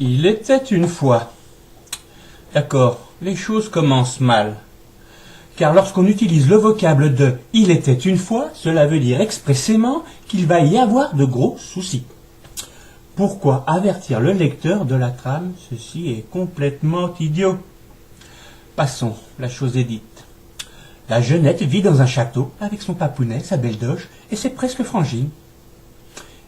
Il était une fois. D'accord, les choses commencent mal. Car lorsqu'on utilise le vocable de « il était une fois », cela veut dire expressément qu'il va y avoir de gros soucis. Pourquoi avertir le lecteur de la trame? Ceci est complètement idiot. Passons, la chose est dite. La jeunette vit dans un château avec son papounet, sa belle doge et ses presque frangines.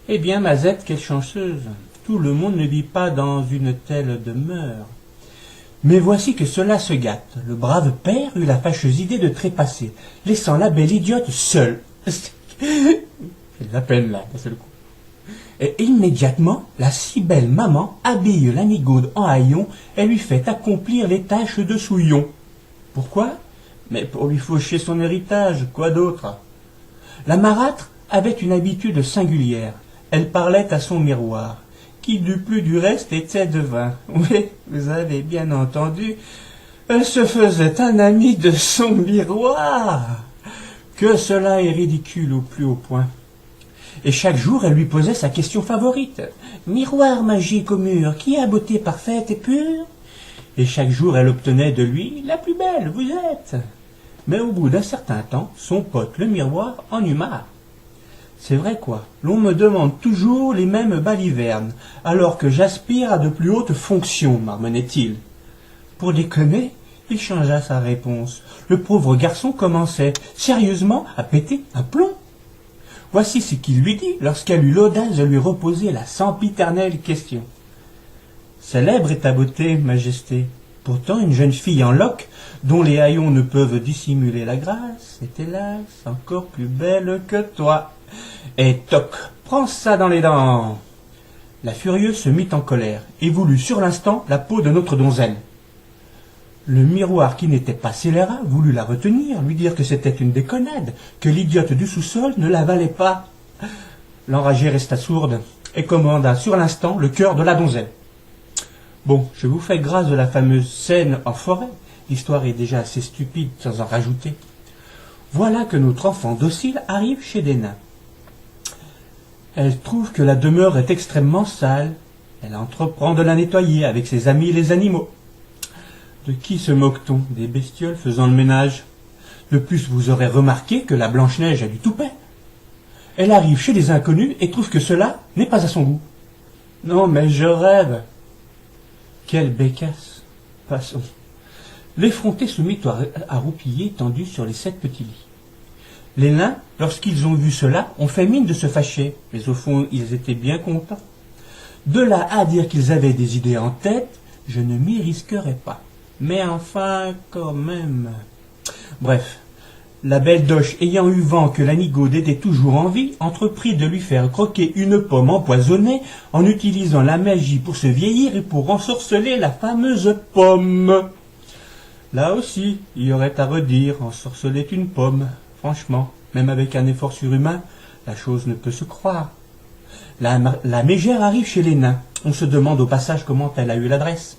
Eh bien, Mazette, quelle chanceuse! Tout le monde ne vit pas dans une telle demeure. Mais voici que cela se gâte. Le brave père eut la fâcheuse idée de trépasser, laissant la belle idiote seule. C'est la peine là, d'un seul coup. Et immédiatement, la si belle maman habille la nigaude en haillons et lui fait accomplir les tâches de souillon. Pourquoi? Mais pour lui faucher son héritage, quoi d'autre? La marâtre avait une habitude singulière. Elle parlait à son miroir, qui du plus du reste était devin. Oui, vous avez bien entendu, elle se faisait un ami de son miroir. Que cela est ridicule au plus haut point. Et chaque jour, elle lui posait sa question favorite. « Miroir magique au mur, qui a beauté parfaite et pure ?» Et chaque jour, elle obtenait de lui « La plus belle, vous êtes !» Mais au bout d'un certain temps, son pote, le miroir, en eut marre. C'est vrai quoi, l'on me demande toujours les mêmes balivernes, alors que j'aspire à de plus hautes fonctions, marmonnait-il. Pour déconner, il changea sa réponse. Le pauvre garçon commençait, sérieusement, à péter un plomb. Voici ce qu'il lui dit lorsqu'elle eut l'audace de lui reposer la sempiternelle question. « Célèbre est ta beauté, majesté. Pourtant une jeune fille en loques, dont les haillons ne peuvent dissimuler la grâce, est hélas encore plus belle que toi. Et toc, prends ça dans les dents !» La furieuse se mit en colère et voulut sur l'instant la peau de notre donzelle. Le miroir, qui n'était pas scélérat, voulut la retenir, lui dire que c'était une déconnade, que l'idiote du sous-sol ne la valait pas. L'enragée resta sourde et commanda sur l'instant le cœur de la donzelle. Bon, je vous fais grâce de la fameuse scène en forêt. L'histoire est déjà assez stupide sans en rajouter. Voilà que notre enfant docile arrive chez des nains. Elle trouve que la demeure est extrêmement sale. Elle entreprend de la nettoyer avec ses amis les animaux. De qui se moque-t-on? Des bestioles faisant le ménage. De plus, vous aurez remarqué que la Blanche-Neige a du toupet. Elle arrive chez les inconnus et trouve que cela n'est pas à son goût. Non, mais je rêve. Quelle bécasse. Passons. L'effronté se mit à roupiller tendu sur les 7 petits lits. Les nains, lorsqu'ils ont vu cela, ont fait mine de se fâcher, mais au fond, ils étaient bien contents. De là à dire qu'ils avaient des idées en tête, je ne m'y risquerai pas. Mais enfin, quand même... Bref, la belle doche, ayant eu vent que la nigaude était toujours en vie, entreprit de lui faire croquer une pomme empoisonnée en utilisant la magie pour se vieillir et pour ensorceler la fameuse pomme. Là aussi, il y aurait à redire, ensorceler une pomme. Franchement, même avec un effort surhumain, la chose ne peut se croire. La mégère arrive chez les nains. On se demande au passage comment elle a eu l'adresse.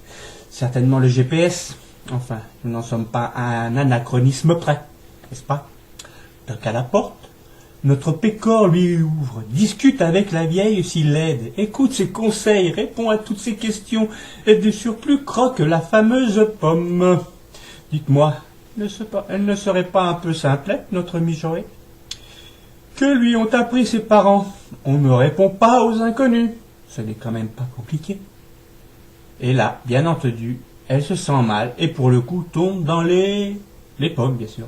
Certainement le GPS. Enfin, nous n'en sommes pas à un anachronisme près, n'est-ce pas? Toc à la porte. Notre pécore lui ouvre, discute avec la vieille s'il l'aide, écoute ses conseils, répond à toutes ses questions, et de surplus croque la fameuse pomme. Dites-moi, elle ne serait pas un peu simplette, notre mijaurée? Que lui ont appris ses parents? On ne répond pas aux inconnus. Ce n'est quand même pas compliqué. Et là, bien entendu, elle se sent mal et pour le coup tombe dans les pommes, bien sûr.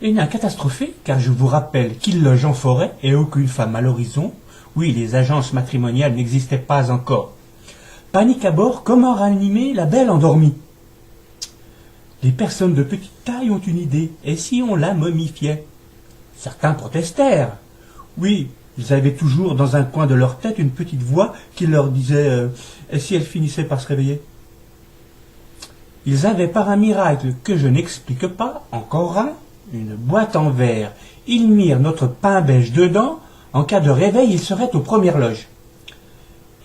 Les nains catastrophés, car je vous rappelle qu'il loge en forêt et aucune femme à l'horizon. Oui, les agences matrimoniales n'existaient pas encore. Panique à bord, comment ranimer la belle endormie? Les personnes de petite taille ont une idée, et si on la momifiait? Certains protestèrent. Oui, ils avaient toujours dans un coin de leur tête une petite voix qui leur disait et si elle finissait par se réveiller? Ils avaient par un miracle que je n'explique pas, encore un, une boîte en verre. Ils mirent notre pain beige dedans, en cas de réveil il serait aux premières loges.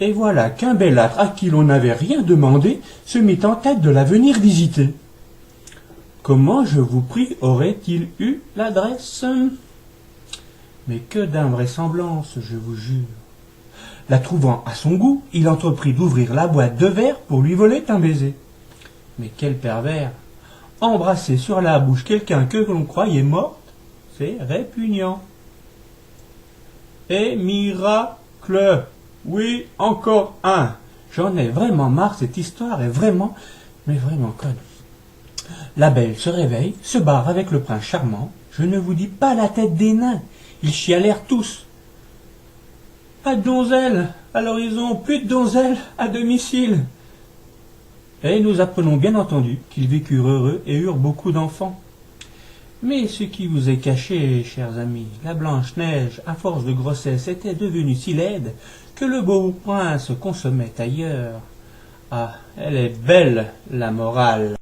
Et voilà qu'un bellâtre à qui l'on n'avait rien demandé se mit en tête de la venir visiter. Comment, je vous prie, aurait-il eu l'adresse? Mais que d'invraisemblance, je vous jure. La trouvant à son goût, il entreprit d'ouvrir la boîte de verre pour lui voler un baiser. Mais quel pervers! Embrasser sur la bouche quelqu'un que l'on croyait morte, c'est répugnant. Et miracle! Oui, encore un! J'en ai vraiment marre, cette histoire est vraiment, mais vraiment conne. La belle se réveille, se barre avec le prince charmant. Je ne vous dis pas la tête des nains, ils chialèrent tous. Pas de donzelle à l'horizon, plus de donzelle à domicile. Et nous apprenons bien entendu qu'ils vécurent heureux et eurent beaucoup d'enfants. Mais ce qui vous est caché, chers amis, la Blanche-Neige, à force de grossesse, était devenue si laide que le beau prince consommait ailleurs. Ah, elle est belle, la morale.